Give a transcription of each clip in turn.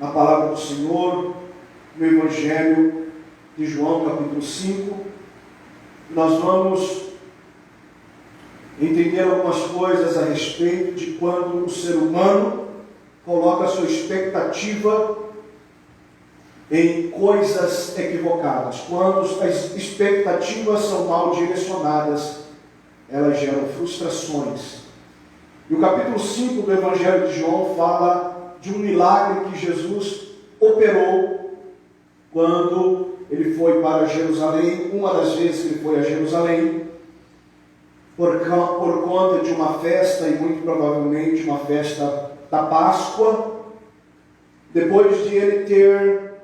na palavra do Senhor, no Evangelho de João, capítulo 5. Nós vamos entender algumas coisas a respeito de quando o ser humano coloca a sua expectativa em coisas equivocadas. Quando as expectativas são mal direcionadas, elas geram frustrações. E o capítulo 5 do Evangelho de João fala de um milagre que Jesus operou quando ele foi para Jerusalém. Uma das vezes que ele foi a Jerusalém, por conta de uma festa, e muito provavelmente uma festa da Páscoa, depois de ele ter,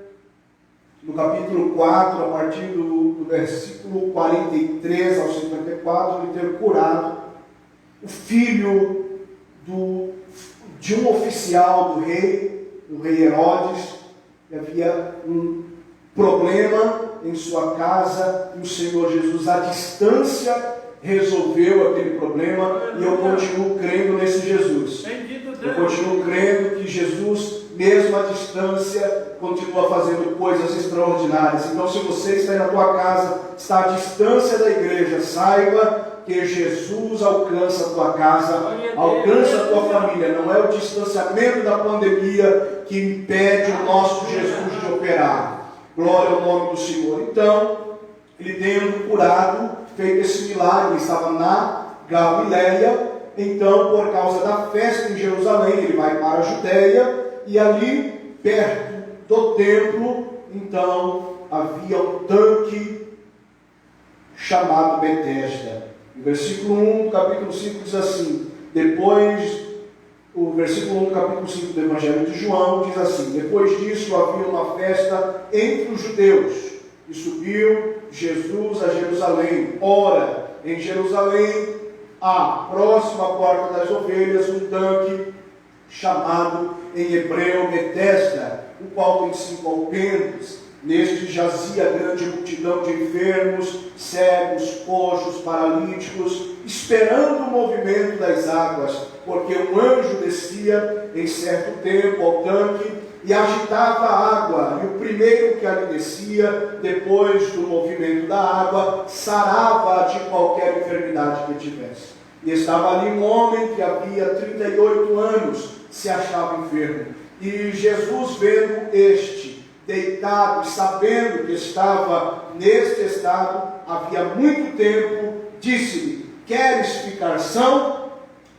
no capítulo 4, a partir do versículo 43 ao 54, ele ter curado o filho de um oficial do rei Herodes, que havia um problema em sua casa, e o Senhor Jesus, à distância, resolveu aquele problema. E eu continuo crendo nesse Jesus. Eu continuo crendo que Jesus, mesmo à distância, continua fazendo coisas extraordinárias. Então, se você está aí na tua casa, está à distância da igreja, saiba que Jesus alcança a tua casa, alcança a tua família. Não é o distanciamento da pandemia que impede o nosso Jesus de operar. Glória ao nome do Senhor. Então, ele tendo curado, feito esse milagre, estava na Galileia. Então, por causa da festa em Jerusalém, ele vai para a Judéia, e ali, perto do templo, então, havia um tanque chamado Betesda. O versículo 1 do capítulo 5 diz assim, o versículo 1 do capítulo 5 do Evangelho de João diz assim: depois disso havia uma festa entre os judeus, e subiu Jesus a Jerusalém. Ora, em Jerusalém, à próxima porta das ovelhas, um tanque chamado em hebreu Betesda, o qual tem 5 alpendres. Neste jazia grande multidão de enfermos, cegos, coxos, paralíticos, esperando o movimento das águas, porque um anjo descia em certo tempo ao tanque e agitava a água, e o primeiro que ali descia, depois do movimento da água, sarava de qualquer enfermidade que tivesse. E estava ali um homem que havia 38 anos, se achava enfermo. E Jesus, vendo este deitado, sabendo que estava neste estado havia muito tempo, disse-lhe: queres ficar são?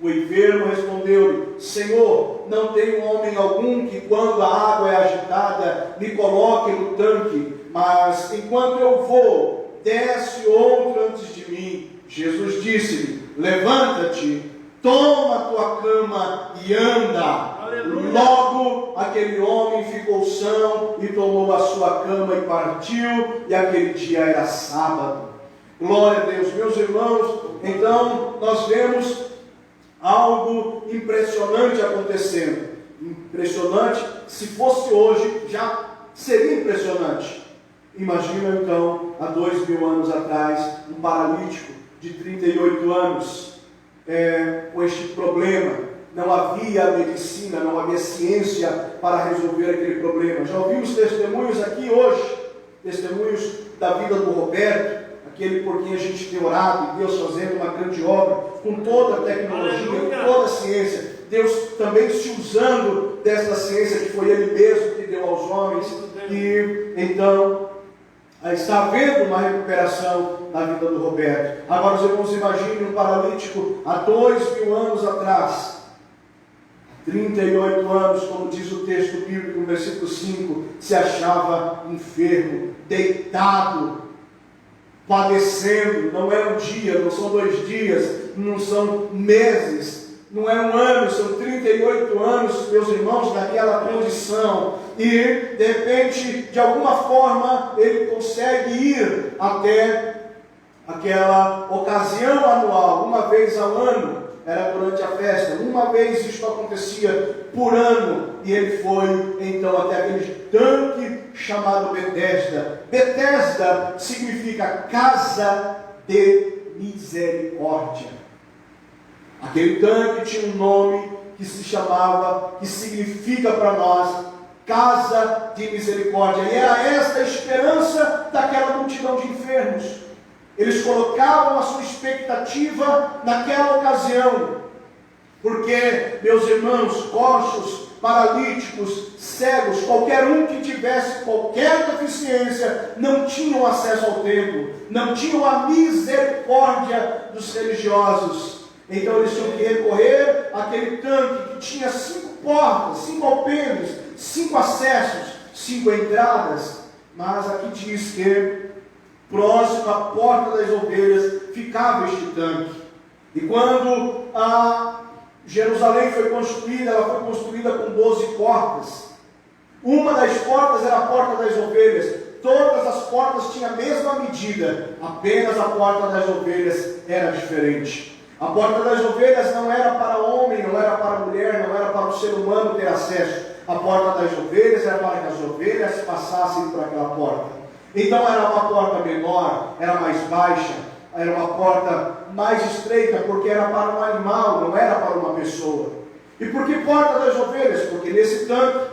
O enfermo respondeu-lhe: Senhor, não tenho homem algum que, quando a água é agitada, me coloque no tanque, mas enquanto eu vou, desce outro antes de mim. Jesus disse-lhe: levanta-te, toma a tua cama e anda. Aleluia. Logo aquele homem ficou são e tomou a sua cama e partiu, e aquele dia era sábado. Glória a Deus. Meus irmãos, então nós vemos algo impressionante acontecendo. Impressionante, se fosse hoje já seria impressionante. Imagina então, há 2000 anos atrás, um paralítico de 38 anos com este problema. Não havia medicina, não havia ciência para resolver aquele problema. Já ouvimos testemunhos aqui hoje, testemunhos da vida do Roberto, aquele por quem a gente tem orado, e Deus fazendo uma grande obra, com toda a tecnologia, com toda a ciência, Deus também se usando dessa ciência que foi Ele mesmo que deu aos homens, e então está havendo uma recuperação na vida do Roberto. Agora os irmãos imaginem um paralítico há 2000 anos atrás, 38 anos, como diz o texto bíblico no versículo 5, se achava enfermo, deitado, padecendo. Não é um dia, não são 2 dias, não são meses, não é um ano, são 38 anos, meus irmãos, naquela condição. E de repente, de alguma forma, ele consegue ir até aquela ocasião anual, uma vez ao ano. Era durante a festa, uma vez isto acontecia por ano, e ele foi então até aquele tanque chamado Betesda. Betesda significa casa de misericórdia. Aquele tanque tinha um nome que se chamava, que significa para nós, casa de misericórdia. E era esta a esperança daquela multidão de enfermos. Eles colocavam a sua expectativa naquela ocasião. Porque, meus irmãos, coxos, paralíticos, cegos, qualquer um que tivesse qualquer deficiência, não tinham acesso ao templo, não tinham a misericórdia dos religiosos. Então eles tinham que recorrer àquele tanque que tinha 5 portas, 5 alpendres, 5 acessos, 5 entradas. Mas aqui diz que próximo à porta das ovelhas ficava este tanque. E quando Jerusalém foi construída, ela foi construída com 12 portas. Uma das portas era a porta das ovelhas. Todas as portas tinham a mesma medida, apenas a porta das ovelhas era diferente. A porta das ovelhas não era para homem, não era para mulher, não era para o ser humano ter acesso. A porta das ovelhas era para que as ovelhas passassem por aquela porta. Então era uma porta menor, era mais baixa, era uma porta mais estreita, porque era para um animal, não era para uma pessoa. E por que porta das ovelhas? Porque nesse tanque,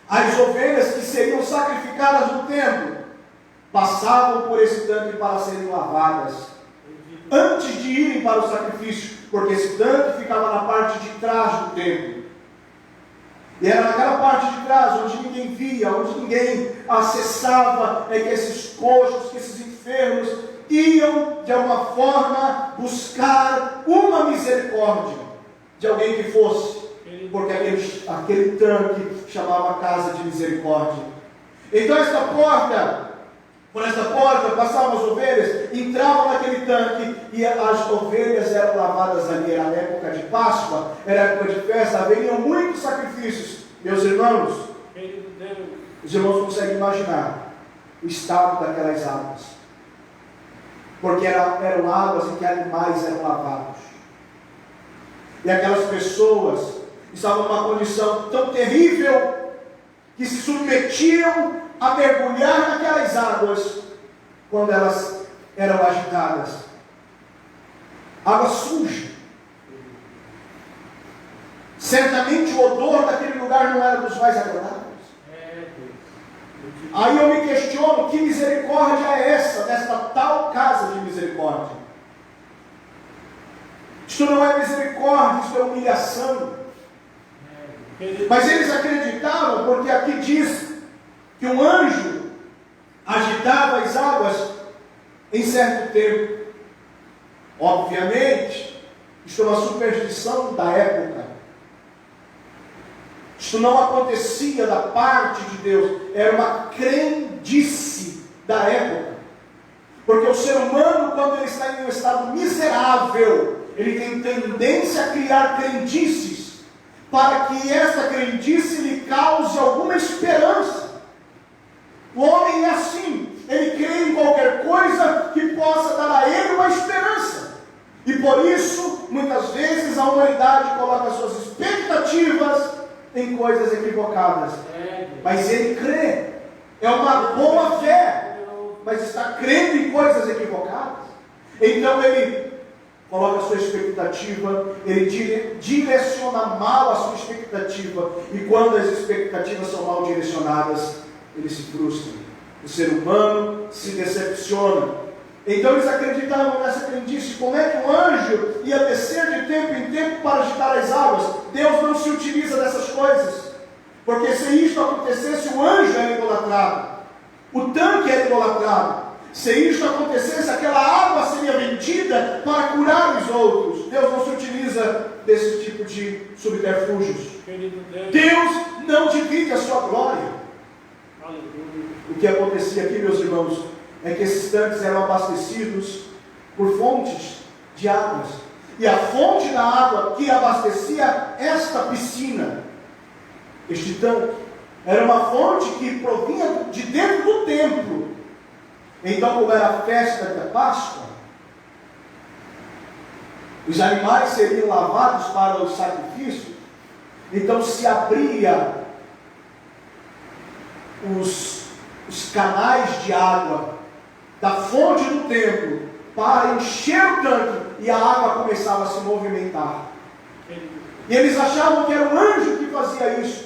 as ovelhas que seriam sacrificadas no templo, passavam por esse tanque para serem lavadas, antes de irem para o sacrifício, porque esse tanque ficava na parte de trás do templo. E era naquela parte de trás, onde ninguém via, onde ninguém acessava, que esses coxos, que esses enfermos iam, de alguma forma, buscar uma misericórdia de alguém que fosse, porque aquele tanque chamava casa de misericórdia. Então por esta porta passavam as ovelhas, entravam naquele tanque e as ovelhas eram lavadas ali. Era a época de Páscoa, era a época de festa, haveriam muitos sacrifícios. Meus irmãos, os irmãos conseguem imaginar o estado daquelas águas, porque eram águas em que animais eram lavados. E aquelas pessoas estavam numa condição tão terrível que se submetiam a mergulhar naquelas águas quando elas eram agitadas. Água suja. Certamente o odor daquele lugar não era dos mais agradáveis. Aí eu me questiono, que misericórdia é essa, desta tal casa de misericórdia? Isto não é misericórdia, isto é humilhação. Mas eles acreditavam, porque aqui diz que um anjo agitava as águas em certo tempo. Obviamente, isto é uma superstição da época. Isto não acontecia da parte de Deus, era uma crendice da época. Porque o ser humano, quando ele está em um estado miserável, ele tem tendência a criar crendices, para que esta crendice lhe cause alguma esperança. O homem é assim, ele crê em qualquer coisa que possa dar a ele uma esperança. E por isso, muitas vezes, a humanidade coloca suas expectativas em coisas equivocadas. Mas ele crê, é uma boa fé, mas está crendo em coisas equivocadas. Então ele coloca a sua expectativa, ele direciona mal a sua expectativa. E quando as expectativas são mal direcionadas, ele se frustra. O ser humano se decepciona. Então eles acreditavam nessa crendice. Como é que um anjo ia descer de tempo em tempo para agitar as águas? Deus não se utiliza dessas coisas. Porque se isto acontecesse, o anjo era idolatrado, o tanque era idolatrado. Se isto acontecesse, aquela água seria vendida para curar os outros. Deus não se utiliza desse tipo de subterfúgios. Deus não divide a sua glória. O que acontecia aqui, meus irmãos, é que esses tanques eram abastecidos por fontes de águas. E a fonte da água que abastecia esta piscina, este tanque, era uma fonte que provinha de dentro do templo. Então, como era a festa da Páscoa, os animais seriam lavados para o sacrifício. Então se abria os canais de água da fonte do templo para encher o tanque, e a água começava a se movimentar. E eles achavam que era um anjo que fazia isso,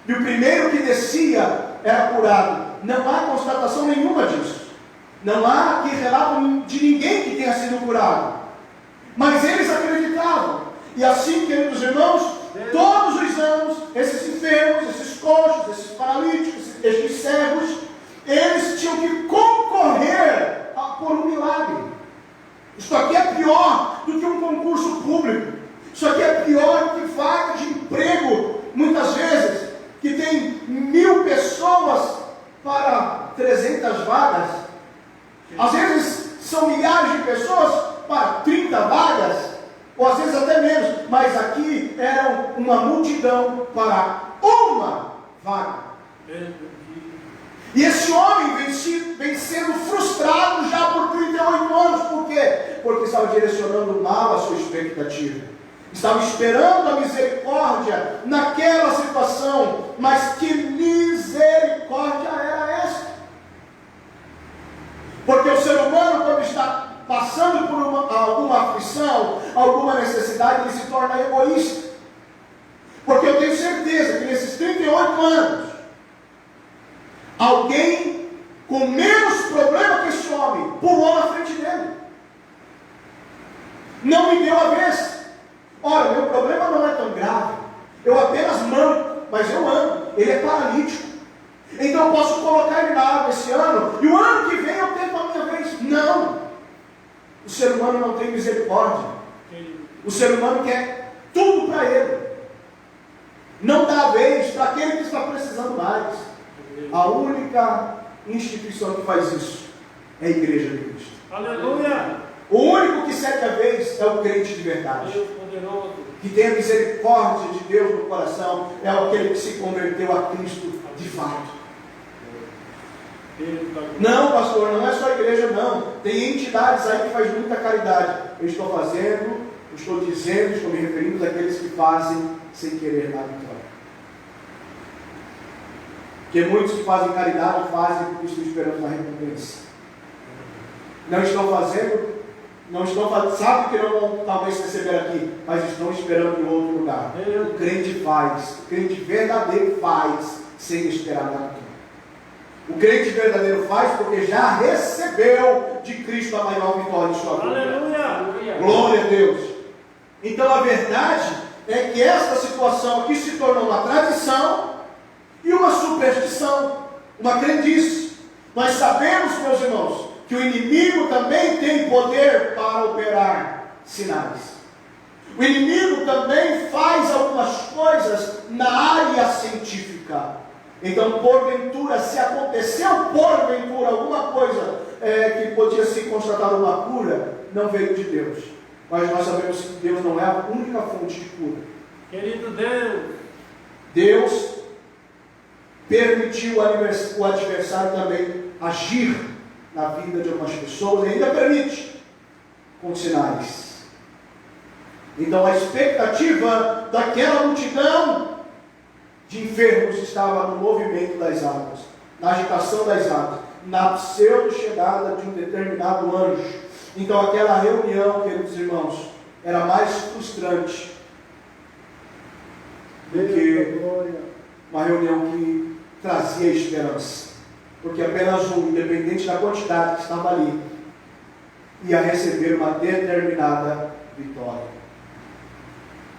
e o primeiro que descia era curado. Não há constatação nenhuma disso. Não há aqui relato de ninguém que tenha sido curado. Mas eles acreditavam. E assim, queridos irmãos, todos os anos, esses enfermos, esses coxos, esses paralíticos, esses cegos, eles tinham que concorrer por um milagre. Isso aqui é pior do que um concurso público. Isso aqui é pior do que vaga de emprego, muitas vezes, que tem 1000 pessoas para 300 vagas. Às vezes são milhares de pessoas para 30 vagas, ou às vezes até menos, mas aqui era uma multidão para uma vaga. E esse homem vem sendo frustrado já por 38 anos. Por quê? Porque estava direcionando mal a sua expectativa. Estava esperando a misericórdia naquela situação. Mas que misericórdia era essa? Porque o ser humano, quando está passando por alguma aflição, alguma necessidade, ele se torna egoísta. Porque eu tenho certeza que nesses 38 anos, alguém com menos problema que esse homem pulou na frente dele. Não me deu a vez. Ora, meu problema não é tão grave. Eu apenas manco, mas eu ando. Ele é paralítico. Então eu posso colocar ele na água esse ano, e o ano que vem eu tento a minha vez. Não. O ser humano não tem misericórdia. O ser humano quer tudo para ele. Não dá a vez para aquele que está precisando mais. A única instituição que faz isso é a Igreja de Cristo. Aleluia! O único que cede a vez é o crente de verdade. Deus poderoso. Que tem a misericórdia de Deus no coração, é aquele que se converteu a Cristo de fato. Não, pastor, não é só a igreja, não. Tem entidades aí que fazem muita caridade. Eu estou fazendo, estou dizendo, estou me referindo àqueles que fazem sem querer nada em troca. Porque muitos que fazem caridade fazem porque estão esperando uma recompensa. Não estão fazendo, sabem que não vão talvez receber aqui, mas estão esperando em outro lugar. O crente faz, o crente verdadeiro faz sem esperar nada em troca. O crente verdadeiro faz porque já recebeu de Cristo a maior vitória em sua vida. Aleluia! Glória a Deus. Então a verdade é que esta situação aqui se tornou uma tradição e uma superstição, uma crendice. Nós sabemos, meus irmãos, que o inimigo também tem poder para operar sinais. O inimigo também faz algumas coisas na área científica. Então, porventura, se aconteceu porventura alguma coisa que podia se constatar uma cura, não veio de Deus. Mas nós sabemos que Deus não é a única fonte de cura. Querido Deus, Deus permitiu o adversário também agir na vida de algumas pessoas, e ainda permite, com sinais. Então a expectativa daquela multidão de enfermos estava no movimento das águas, na agitação das águas, na pseudo-chegada de um determinado anjo. Então aquela reunião, queridos irmãos, era mais frustrante do que uma reunião que trazia esperança. Porque apenas um, independente da quantidade que estava ali, ia receber uma determinada vitória.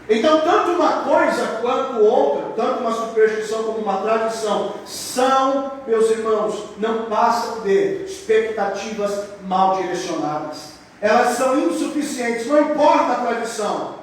Então, tanto uma coisa quanto outra, tanto uma superstição como uma tradição, são, meus irmãos, não passam de expectativas mal direcionadas. Elas são insuficientes, não importa a tradição,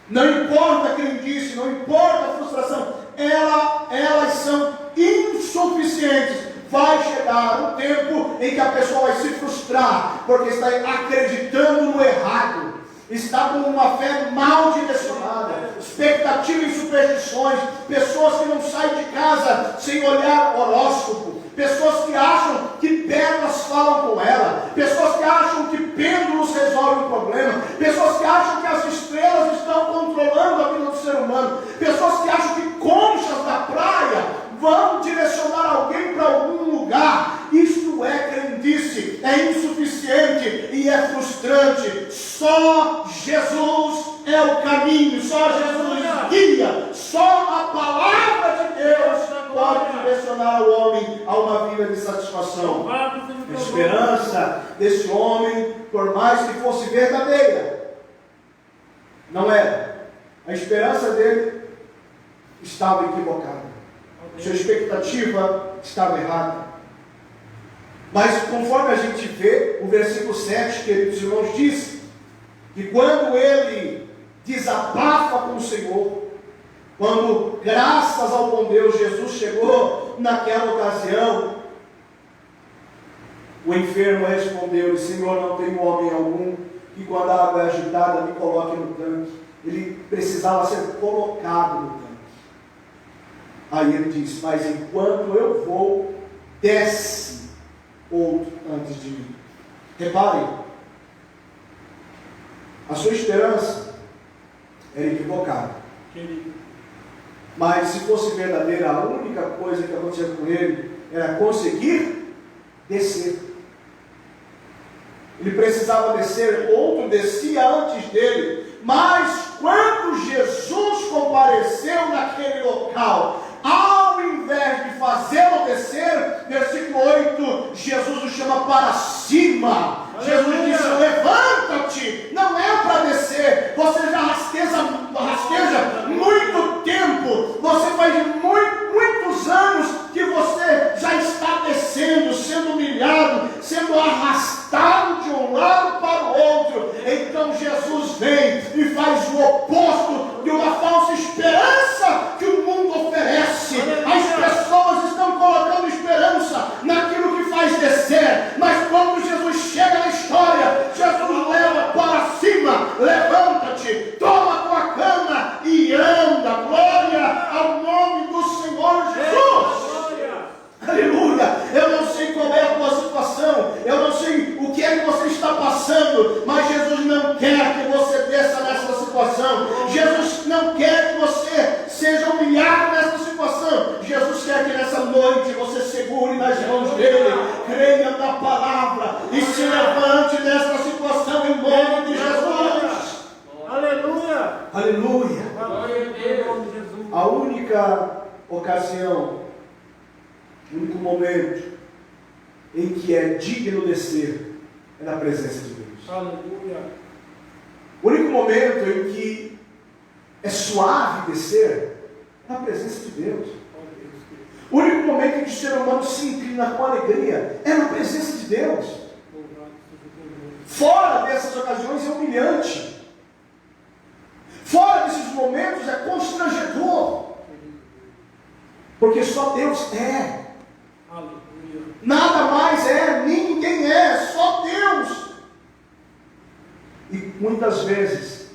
não importa a crendice, não importa a frustração, elas são insuficientes. Vai chegar um tempo em que a pessoa vai se frustrar, porque está acreditando no errado, está com uma fé mal direcionada, expectativa em superstições, pessoas que não saem de casa sem olhar horóscopo, pessoas que acham que pedras falam com ela, pessoas que acham que pêndulos resolvem o problema, pessoas que acham que as estrelas estão controlando a vida do ser humano, pessoas que acham que conchas da praia vão direcionar alguém para algum lugar. Isto é crendice, é insuficiente e é frustrante. Só Jesus é o caminho, só Jesus guia, só a palavra de direcionar o homem a uma vida de satisfação. Louvado seja o A teu nome. esperança desse homem, por mais que fosse verdadeira, não era. A esperança dele estava equivocada. Sua expectativa estava errada. Mas conforme a gente vê, o versículo 7, queridos irmãos, diz que quando ele desabafa com o Senhor, quando, graças ao bom Deus, Jesus chegou naquela ocasião, o enfermo respondeu: Senhor, não tenho homem algum que quando a água é agitada me coloque no tanque. Ele precisava ser colocado no tanque. Aí ele diz: mas enquanto eu vou, desce outro antes de mim. Reparem, a sua esperança era equivocada. Querido. Mas se fosse verdadeira, a única coisa que acontecia com ele era conseguir descer. Ele precisava descer, outro descia antes dele. Mas quando Jesus compareceu naquele local, ao invés de fazê-lo descer, versículo 8, Jesus o chama para cima. Jesus disse: levanta-te, não é para descer, você já rasteja muito tempo, você faz muitos anos que você já está descendo, sendo humilhado, sendo arrastado de um lado para o outro. Então Jesus vem e faz o oposto de uma falsa esperança que o mundo oferece. As pessoas estão colocando esperança naquilo que faz descer, mas quando Jesus chega na história, Jesus leva para cima. Levanta-te, toma tua cama e anda. Glória ao nome do Senhor Jesus. Aleluia! Eu não sei qual é a tua situação, eu não sei o que é que você está passando, mas Jesus não quer que você desça nessa situação. Jesus não quer que você seja humilhado nessa situação. Jesus quer que nessa noite você segure nas mãos dele, creia na palavra e se levante nessa situação em nome de Jesus. Aleluia! Aleluia! Glória a Deus, Jesus. A única ocasião, o único momento em que é digno descer é na presença de Deus. Aleluia. O único momento em que é suave descer é na presença de Deus. O único momento em que o ser humano se inclina com alegria é na presença de Deus. Fora dessas ocasiões é humilhante. Fora desses momentos é constrangedor. Porque só Deus é. Aleluia. Nada mais é, ninguém é, só Deus. E muitas vezes,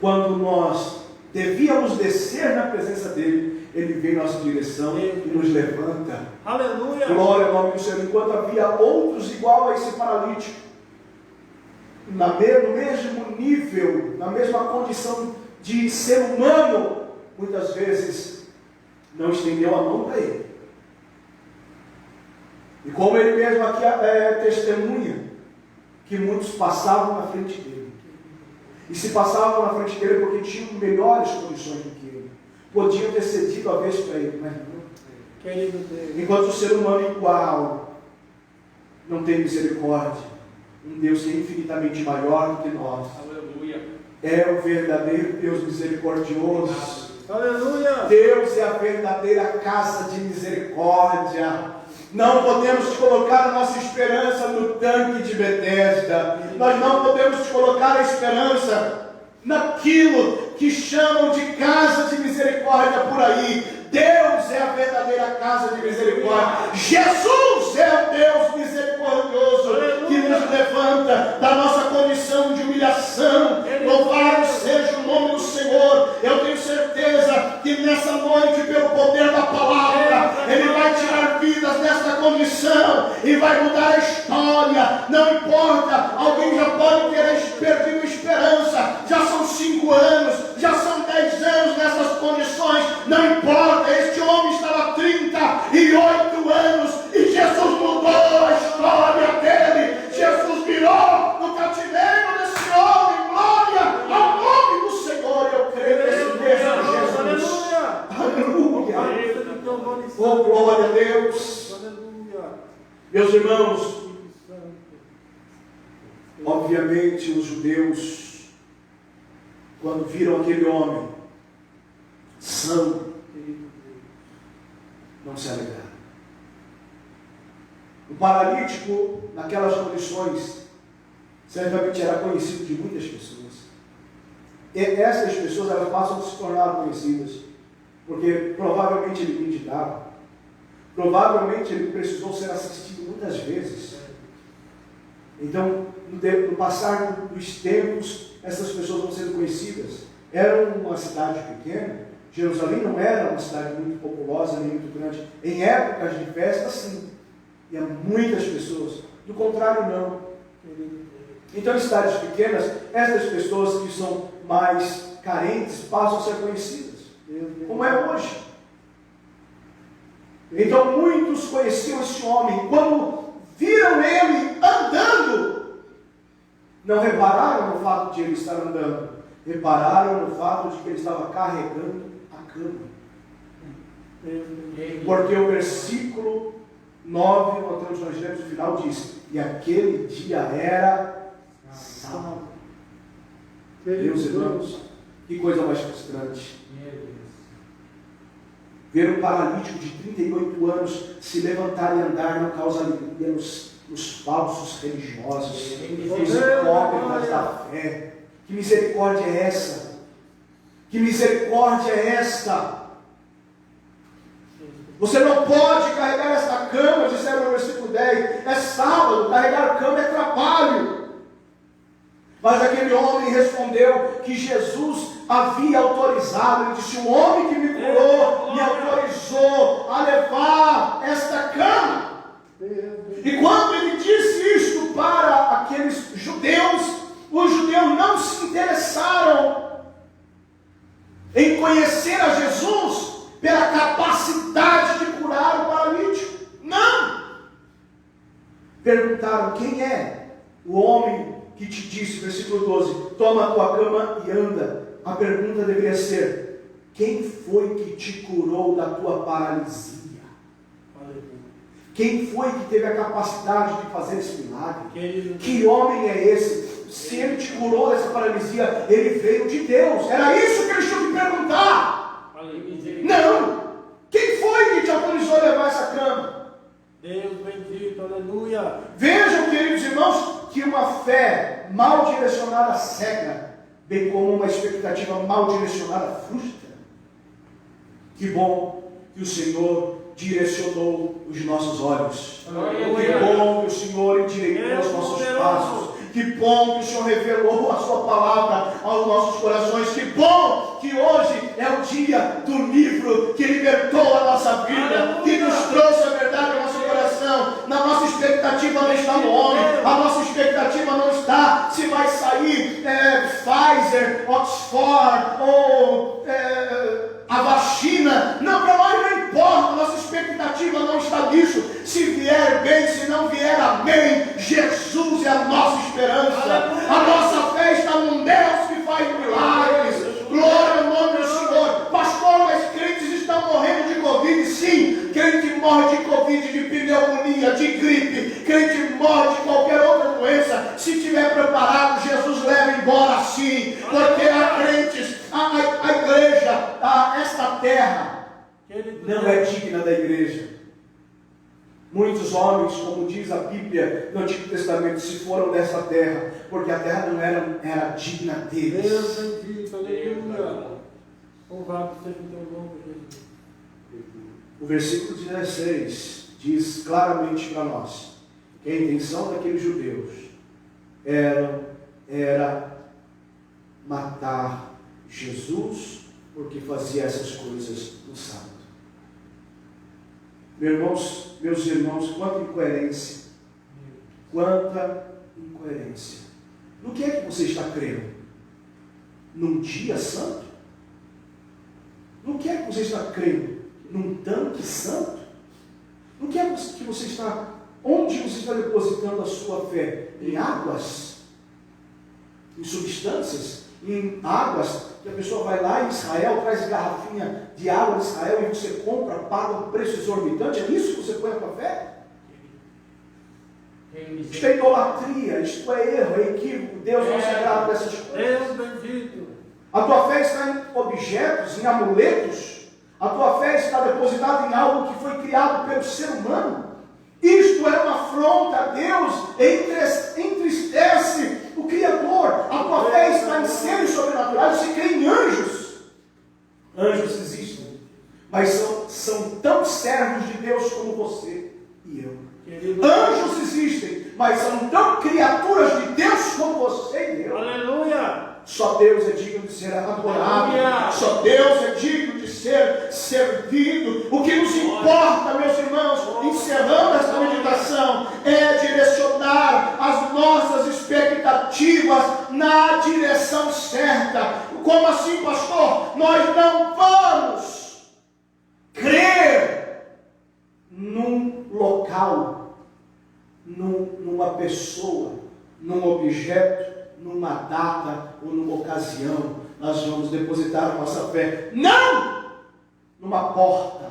quando nós devíamos descer na presença dele, ele vem em nossa direção e nos levanta. Aleluia. Glória ao nome do Senhor. Enquanto havia outros igual a esse paralítico, no mesmo nível, na mesma condição de ser humano, muitas vezes não estendeu a mão para ele. E como ele mesmo aqui testemunha, que muitos passavam na frente dele. E se passavam na frente dele porque tinham melhores condições do que ele. Podiam ter cedido a vez para ele, mas não. Querido Deus. Enquanto o ser humano igual não tem misericórdia, um Deus que é infinitamente maior do que nós. Aleluia. É o verdadeiro Deus misericordioso. Aleluia. Deus é a verdadeira casa de misericórdia. Não podemos colocar a nossa esperança no tanque de Betesda. Nós não podemos colocar a esperança naquilo que chamam de casa de misericórdia por aí. Deus é a verdadeira casa de misericórdia. Jesus é o Deus misericordioso que nos levanta da nossa condição de humilhação. Louvado seja o nome do Senhor. Eu tenho certeza que nessa noite, pelo poder da palavra, Ele vai tirar vidas desta condição e vai mudar a história. Não importa, alguém já pode ter perdido esperança. Já são 5 anos, já são 10 anos nessas condições. Não importa. Este homem estava há 38 anos e Jesus mudou a história dele. Jesus virou no cativeiro desse homem. Glória ao nome do Senhor. Eu creio nesse mesmo Jesus. Aleluia. Aleluia. Oh, glória a Deus. Aleluia. Meus irmãos, Espírito Santo. obviamente os judeus, quando viram aquele homem são, Querido Deus. não se alegraram. O paralítico, naquelas condições, certamente era conhecido de muitas pessoas. E essas pessoas, elas passam a se tornar conhecidas, porque provavelmente ele mendigava, provavelmente ele precisou ser assistido muitas vezes. Então, no passar dos tempos, essas pessoas vão sendo conhecidas. Era uma cidade pequena, Jerusalém não era uma cidade muito populosa, nem muito grande. Em épocas de festa, sim, e há muitas pessoas. Do contrário, não. Então, em cidades pequenas, essas pessoas que são mais carentes passam a ser conhecidas, como é hoje. Então, muitos conheciam esse homem. Quando viram ele andando, não repararam no fato de ele estar andando, repararam no fato de que ele estava carregando a cama. Porque o versículo 9, nós lemos no final, diz: e aquele dia era sábado. Meus irmãos, que coisa mais frustrante. Ver um paralítico de 38 anos se levantar e andar não causa alegria nos falsos religiosos, nos hipócritas da fé. Que misericórdia é essa? Que misericórdia é esta? Você não pode carregar esta cama, disseram no versículo 10. É sábado, carregar cama é trabalho. Mas aquele homem respondeu que Jesus havia autorizado. Ele disse: o homem que me curou me autorizou a levar esta cama. E quando ele disse isto para aqueles judeus, os judeus não se interessaram em conhecer a Jesus pela capacidade de curar o paralítico. Não! Perguntaram: quem é o homem que te disse, versículo 12, toma a tua cama e anda? A pergunta deveria ser: quem foi que te curou da tua paralisia? Quem foi que teve a capacidade de fazer esse milagre? Que homem é esse? Se ele te curou dessa paralisia, ele veio de Deus. Era isso que eles tinham que perguntar. Não! Quem foi que te autorizou a levar essa cama? Deus bendito, aleluia. Vejam, queridos irmãos, que uma fé mal direcionada cega, bem como uma expectativa mal direcionada frustra. Que bom que o Senhor direcionou os nossos olhos. Que bom que o Senhor endireitou os nossos passos. Que bom que o Senhor revelou a sua palavra aos nossos corações. Que bom que hoje é o dia do livro que libertou a nossa vida, que nos trouxe a verdade ao nosso coração. Na nossa expectativa não está no homem, a nossa expectativa não está se vai sair Pfizer, Oxford ou a vacina. Não, para nós não importa, a nossa expectativa não está nisso. Se vier bem, se não vier, amém. Jesus é a nossa esperança. A nossa fé está num Deus que faz milagres. Glória ao nome do Senhor. Pastor, mas crentes estão morrendo de Covid. Sim, crente morre de Covid, de pneumonia, de gripe. Crente morre de qualquer outra doença. Se estiver preparado, Jesus leva embora sim. Porque há crentes, a igreja, esta terra não é digna da igreja. Muitos homens, como diz a Bíblia no Antigo Testamento, se foram dessa terra, porque a terra não era digna deles. Deus bendito, aleluia. Louvado seja o teu nome, Jesus. O versículo 16 diz claramente para nós que a intenção daqueles judeus era matar Jesus, porque fazia essas coisas no sábado. Meus irmãos, quanta incoerência. Quanta incoerência. No que é que você está crendo? Num dia santo? No que é que você está crendo? Num tanque santo? No que é que você está... Onde você está depositando a sua fé? Em águas? Em substâncias? Em águas que a pessoa vai lá em Israel, traz garrafinha de água de Israel e você compra, paga um preço exorbitante? É isso que você põe a tua fé? Isto é idolatria, isto é erro, é equívoco. Deus não se agrada dessas coisas. Deus bendito. A tua fé está em objetos, em amuletos. A tua fé está depositada em algo que foi criado pelo ser humano. Isto é uma afronta a Deus, entristece o Criador. A tua fé está em seres sobrenaturais, você crê em anjos. Anjos existem, mas são tão servos de Deus como você e eu. Anjos existem, mas são tão criaturas de Deus como você e eu. Aleluia! Só Deus é digno de ser adorado. Só Deus é digno de ser servido. O que nos importa, meus irmãos, encerrando esta meditação, é direcionar as nossas expectativas na direção certa. Como assim, pastor? Nós não vamos crer num local, numa pessoa, num objeto, numa data ou numa ocasião. Nós vamos depositar a nossa fé, não numa porta,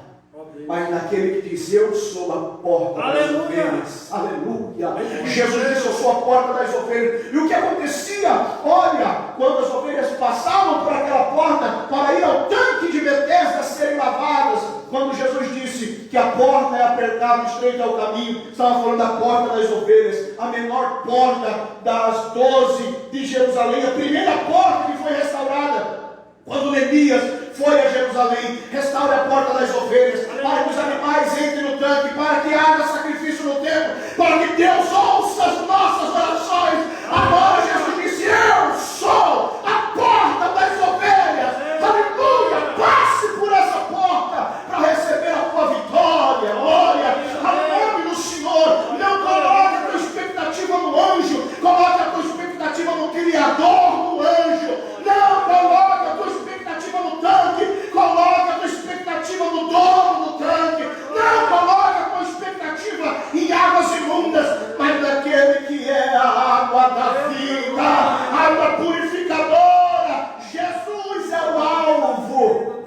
mas naquele que diz: eu sou a porta das ovelhas. Aleluia! Jesus disse: eu sou a porta das ovelhas. E o que acontecia? Olha, quando as ovelhas passavam por aquela porta para ir ao tanque de Betesda serem lavadas, quando Jesus disse que a porta é apertada e estreita é o caminho, estava falando da porta das ovelhas, a menor porta das 12 de Jerusalém, a primeira porta que foi restaurada. Quando Neemias foi a Jerusalém, restaure a porta das ovelhas, para que os animais entrem no tanque, para que haja sacrifício no templo, para que Deus ouça as nossas orações. Agora Jesus disse: eu sou a porta das ovelhas. Aleluia! Passe por essa porta para receber a tua vitória. Olha, ao nome do Senhor. Não coloque a tua expectativa no anjo, coloque a tua expectativa no Criador do anjo. Não coloque a tua expectativa no tanque, coloque a tua expectativa no dono do tanque. Não coloque a tua expectativa em águas imundas, mas naquele que é a água da vida, água purificadora. Jesus é o alvo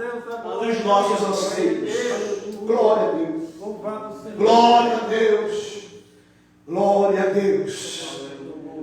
dos nossos anseios. Glória a Deus. Glória a Deus. Glória a Deus.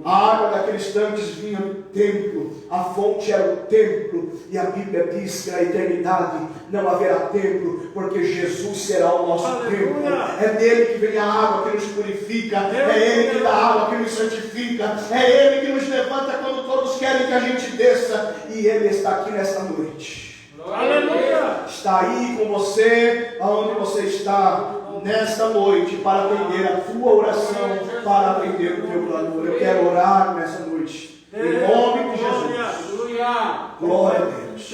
A água daqueles tanques vinha do templo, a fonte era o templo, e a Bíblia diz que na eternidade não haverá templo, porque Jesus será o nosso templo. É dele que vem a água que nos purifica, é ele que dá a água que nos santifica, é ele que nos levanta quando todos querem que a gente desça, e ele está aqui nesta noite. Aleluia! Está aí com você, aonde você está nesta noite, para atender a tua oração, para atender o teu clamor. Eu quero orar nessa noite, em nome de Jesus. Glória a Deus.